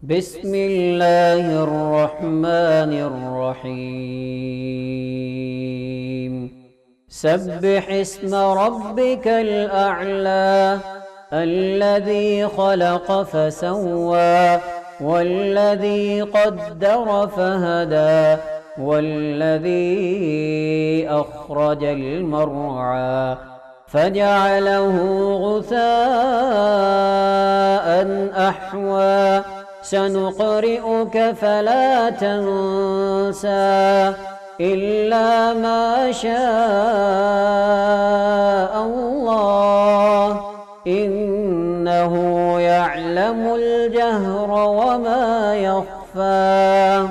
بسم الله الرحمن الرحيم سبح اسم ربك الأعلى الذي خلق فسوى والذي قدر فهدى والذي أخرج المرعى فجعله غثاء أحوى سنقرئك فلا تنسى إلا ما شاء الله إنه يعلم الجهر وما يخفى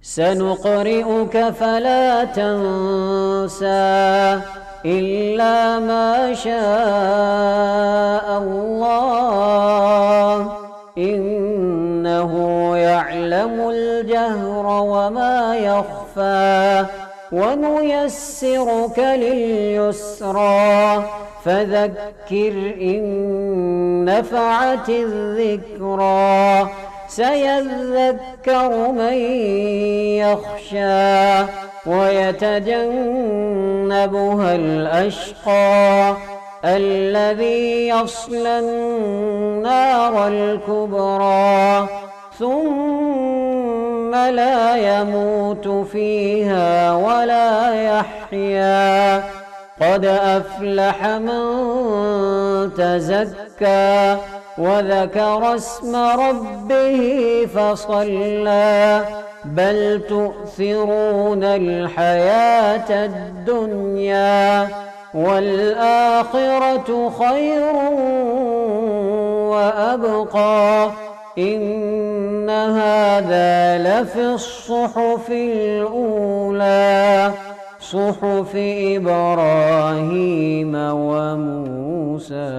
سنقرئك فلا تنسى إلا ما شاء الله إنه يعلم الجهر وما يخفى ونيسرك لليسرى فذكر إن نفعت الذكرى سيذكر من يخشى ويتجنبها الأشقى الذي يصلى النار الكبرى ثم لا يموت فيها ولا يحيا قد أفلح من تزكى وذكر اسم ربه فصلى بل تؤثرون الحياة الدنيا والآخرة خير وأبقى إن هذا لفي الصحف الأولى صحف إبراهيم وموسى